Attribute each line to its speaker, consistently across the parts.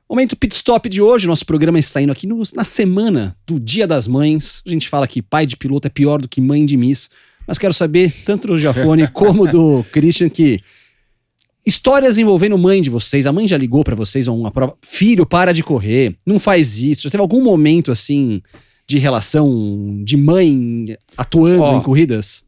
Speaker 1: Momento pit stop de hoje, nosso programa está indo aqui na semana do Dia das Mães. A gente fala que pai de piloto é pior do que mãe de Miss, mas quero saber, tanto do Giafone como do Christian, que histórias envolvendo mãe de vocês. A mãe já ligou pra vocês a uma prova? Filho, para de correr, não faz isso. Já teve algum momento assim de relação de mãe atuando em corridas?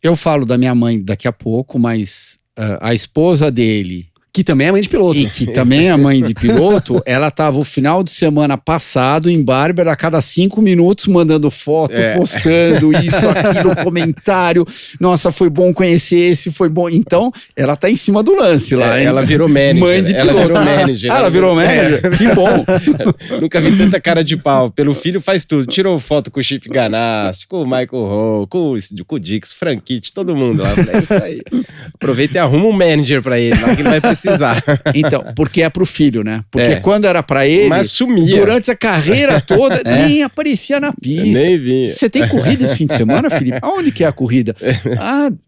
Speaker 2: Eu falo da minha mãe daqui a pouco, mas a esposa dele...
Speaker 1: Que também é mãe de piloto.
Speaker 2: E que também é mãe de piloto, ela tava o final de semana passado em Bárbara, a cada 5 minutos mandando foto, postando isso, aquilo, comentário. Nossa, foi bom conhecer esse, foi bom. Então, ela tá em cima do lance lá.
Speaker 3: Ela virou manager.
Speaker 2: Mãe de piloto.
Speaker 3: Ela virou manager.
Speaker 2: Ela virou manager? Que bom.
Speaker 3: Nunca vi tanta cara de pau. Pelo filho faz tudo. Tirou foto com o Chip Ganassi, com o Michael Rowe, com o Dix, Franchitti, todo mundo lá. É isso aí. Aproveita e arruma um manager pra ele, lá que ele vai precisar.
Speaker 2: Então, porque é pro filho, né? Porque quando era pra ele,
Speaker 3: mas sumia.
Speaker 2: Durante a carreira toda, nem aparecia na pista.
Speaker 3: Nem vinha.
Speaker 2: Você tem corrida esse fim de semana, Felipe? Aonde que é a corrida?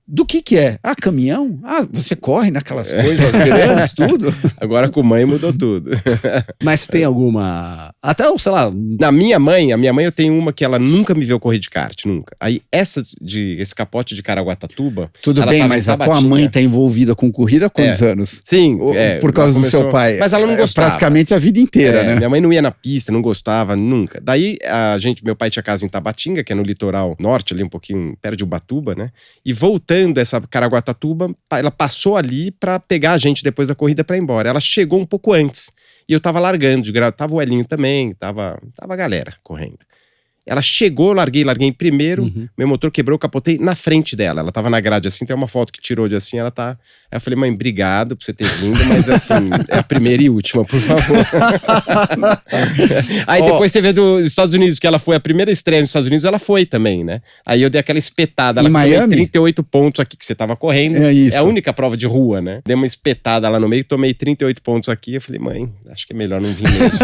Speaker 2: Do que é? Caminhão? Você corre naquelas coisas grandes, tudo?
Speaker 3: Agora com mãe mudou tudo.
Speaker 1: Mas tem alguma... Até, sei lá...
Speaker 3: A minha mãe eu tenho uma que ela nunca me viu correr de kart, nunca. Aí esse capote de Caraguatatuba...
Speaker 2: Tudo bem, mas a tua mãe tá envolvida com corrida há quantos anos?
Speaker 3: Sim.
Speaker 2: Por causa do seu pai.
Speaker 3: Mas ela não gostava.
Speaker 2: Praticamente a vida inteira, né?
Speaker 3: Minha mãe não ia na pista, não gostava, nunca. Daí, meu pai tinha casa em Tabatinga, que é no litoral norte, ali um pouquinho perto de Ubatuba, né? E voltando essa Caraguatatuba, ela passou ali pra pegar a gente depois da corrida pra ir embora. Ela chegou um pouco antes. E eu tava largando de grau. Tava o Elinho também, tava a galera correndo. Ela chegou, eu larguei em primeiro, meu motor quebrou, eu capotei na frente dela. Ela tava na grade assim, tem uma foto que tirou de assim, ela tá... Aí eu falei, mãe, obrigado por você ter vindo, mas assim, é a primeira e última, por favor. Aí depois teve a dos Estados Unidos, que ela foi, a primeira estreia nos Estados Unidos, ela foi também, né? Aí eu dei aquela espetada, ela tomei 38 pontos aqui, que você tava correndo. É a única prova de rua, né? Dei uma espetada lá no meio, tomei 38 pontos aqui, eu falei, mãe, acho que é melhor não vir mesmo.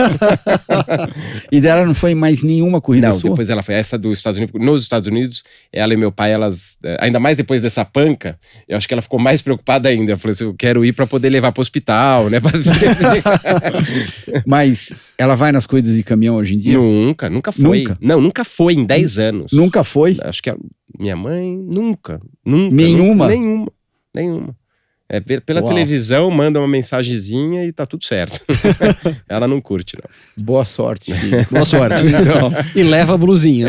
Speaker 2: E dela não foi mais nenhuma corrida sua?
Speaker 3: Depois ela foi essa dos Estados Unidos. Nos Estados Unidos, ela e meu pai, elas... Ainda mais depois dessa panca, eu acho que ela ficou mais preocupada ainda. Eu falei assim, eu quero ir pra poder levar pro hospital, né?
Speaker 2: Mas ela vai nas corridas de caminhão hoje em dia?
Speaker 3: Nunca foi.
Speaker 2: Nunca?
Speaker 3: Não, nunca foi em 10 anos.
Speaker 2: Nunca foi?
Speaker 3: Acho que minha mãe, nunca.
Speaker 2: Nenhuma?
Speaker 3: Nenhuma. Pela televisão, manda uma mensagenzinha e tá tudo certo. Ela não curte, não.
Speaker 2: Boa sorte, filho.
Speaker 1: Boa sorte, então. E leva a blusinha.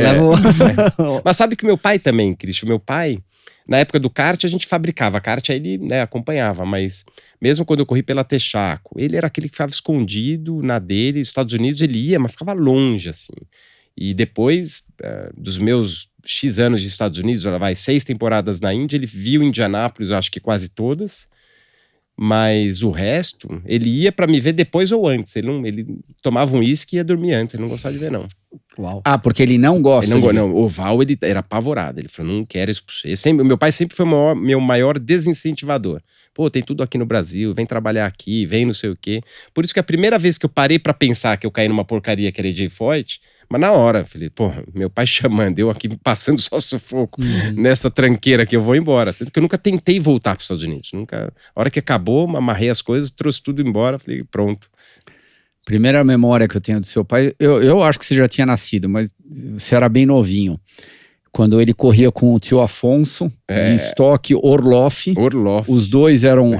Speaker 3: Mas sabe que meu pai também, Cristian, meu pai, na época do kart, a gente fabricava kart, aí ele, né, acompanhava, mas mesmo quando eu corri pela Texaco, ele era aquele que ficava escondido na dele, nos Estados Unidos ele ia, mas ficava longe, assim. E depois dos meus X anos de Estados Unidos, ela vai 6 temporadas na Índia, ele viu Indianápolis, eu acho que quase todas, mas o resto, ele ia pra me ver depois ou antes, ele tomava um uísque e ia dormir antes, ele não gostava de ver, não.
Speaker 2: Uau. Porque ele não gosta?
Speaker 3: Não, o Val, ele era apavorado, ele falou, não quero isso pra você. Meu pai sempre foi meu maior desincentivador. Pô, tem tudo aqui no Brasil, vem trabalhar aqui, vem não sei o quê. Por isso que a primeira vez que eu parei pra pensar que eu caí numa porcaria que era AJ Foyt, mas na hora, falei, pô, meu pai chamando, eu aqui passando só sufoco nessa tranqueira que eu vou embora. Tanto que eu nunca tentei voltar para os Estados Unidos. Nunca. A hora que acabou, amarrei as coisas, trouxe tudo embora, falei, pronto.
Speaker 2: Primeira memória que eu tenho do seu pai, eu acho que você já tinha nascido, mas você era bem novinho. Quando ele corria com o tio Afonso, de estoque Orloff. Os dois eram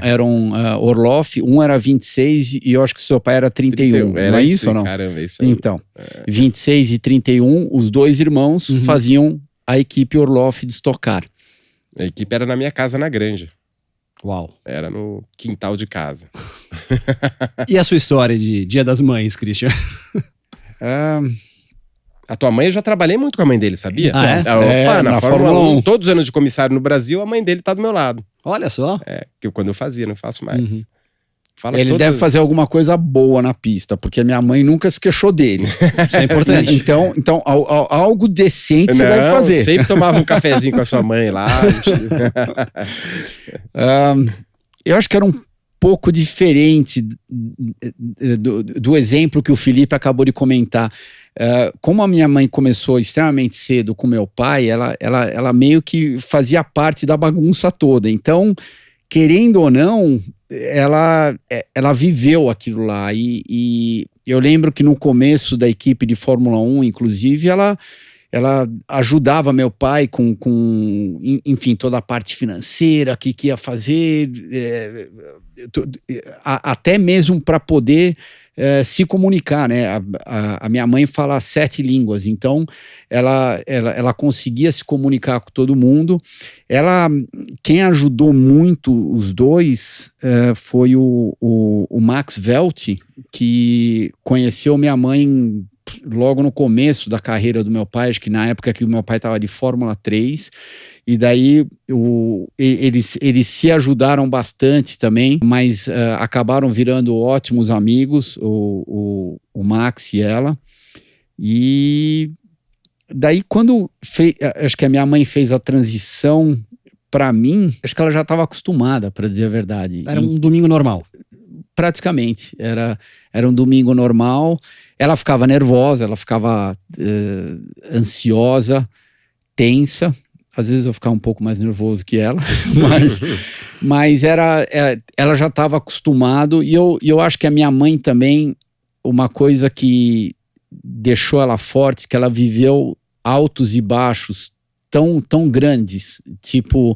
Speaker 2: Orloff, um era 26 e eu acho que o seu pai era 31. Não é isso ou não?
Speaker 3: Caramba, é isso aí.
Speaker 2: Então, 26 e 31, os dois irmãos faziam a equipe Orloff de estocar.
Speaker 3: A equipe era na minha casa, na Granja.
Speaker 1: Uau.
Speaker 3: Era no quintal de casa.
Speaker 1: E a sua história de Dia das Mães, Christian?
Speaker 3: A tua mãe, eu já trabalhei muito com a mãe dele, sabia?
Speaker 2: Na Fórmula 1.
Speaker 3: Todos os anos de comissário no Brasil, a mãe dele tá do meu lado.
Speaker 1: Olha só.
Speaker 3: Que quando eu fazia, não faço mais.
Speaker 2: Ele deve fazer alguma coisa boa na pista, porque minha mãe nunca se queixou dele.
Speaker 1: Isso é importante.
Speaker 2: Então algo decente você deve fazer.
Speaker 3: Sempre tomava um cafezinho com a sua mãe lá.
Speaker 2: Eu acho que era um pouco diferente do exemplo que o Felipe acabou de comentar. Como a minha mãe começou extremamente cedo com meu pai, ela meio que fazia parte da bagunça toda. Então, querendo ou não, ela viveu aquilo lá. E eu lembro que no começo da equipe de Fórmula 1, inclusive, ela ajudava meu pai com enfim, toda a parte financeira que ia fazer, até mesmo para poder se comunicar, né? A minha mãe fala 7 línguas, então ela conseguia se comunicar com todo mundo. Quem ajudou muito os dois foi o Max Welti, que conheceu minha mãe logo no começo da carreira do meu pai, acho que na época que o meu pai estava de Fórmula 3, e daí eles se ajudaram bastante também, mas acabaram virando ótimos amigos, o Max e ela. E daí quando acho que a minha mãe fez a transição para mim, acho que ela já estava acostumada, para dizer a verdade.
Speaker 1: Era um domingo normal.
Speaker 2: Praticamente, era um domingo normal. Ela ficava nervosa, ela ficava ansiosa, tensa. Às vezes eu ficava um pouco mais nervoso que ela, mas ela já estava acostumada. E eu acho que a minha mãe também, uma coisa que deixou ela forte, que ela viveu altos e baixos tão grandes, tipo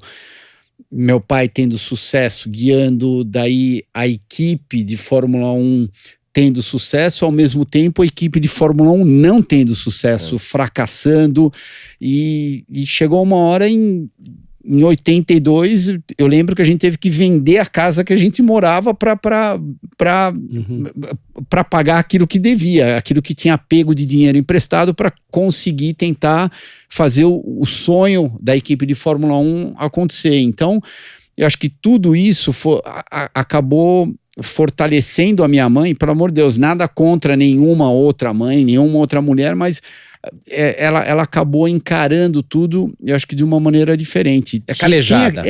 Speaker 2: meu pai tendo sucesso, guiando daí a equipe de Fórmula 1 tendo sucesso, ao mesmo tempo a equipe de Fórmula 1 não tendo sucesso, fracassando, e chegou uma hora em 82, eu lembro que a gente teve que vender a casa que a gente morava para pagar aquilo que devia, aquilo que tinha pego de dinheiro emprestado para conseguir tentar fazer o sonho da equipe de Fórmula 1 acontecer. Então, eu acho que tudo isso acabou fortalecendo a minha mãe. Pelo amor de Deus, nada contra nenhuma outra mãe, nenhuma outra mulher, mas ela acabou encarando tudo, eu acho que de uma maneira diferente.
Speaker 3: Calejada.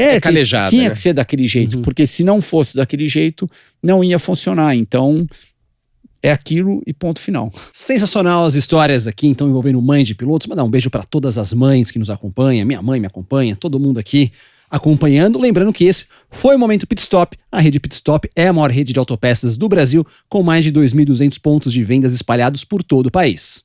Speaker 2: Tinha que ser daquele jeito, porque se não fosse daquele jeito, não ia funcionar. Então, é aquilo e ponto final.
Speaker 1: Sensacional as histórias aqui, então, envolvendo mães de pilotos. Mandar um beijo para todas as mães que nos acompanham, minha mãe me acompanha, todo mundo aqui acompanhando. Lembrando que esse foi o Momento Pit Stop. A rede Pit Stop é a maior rede de autopeças do Brasil, com mais de 2.200 pontos de vendas espalhados por todo o país.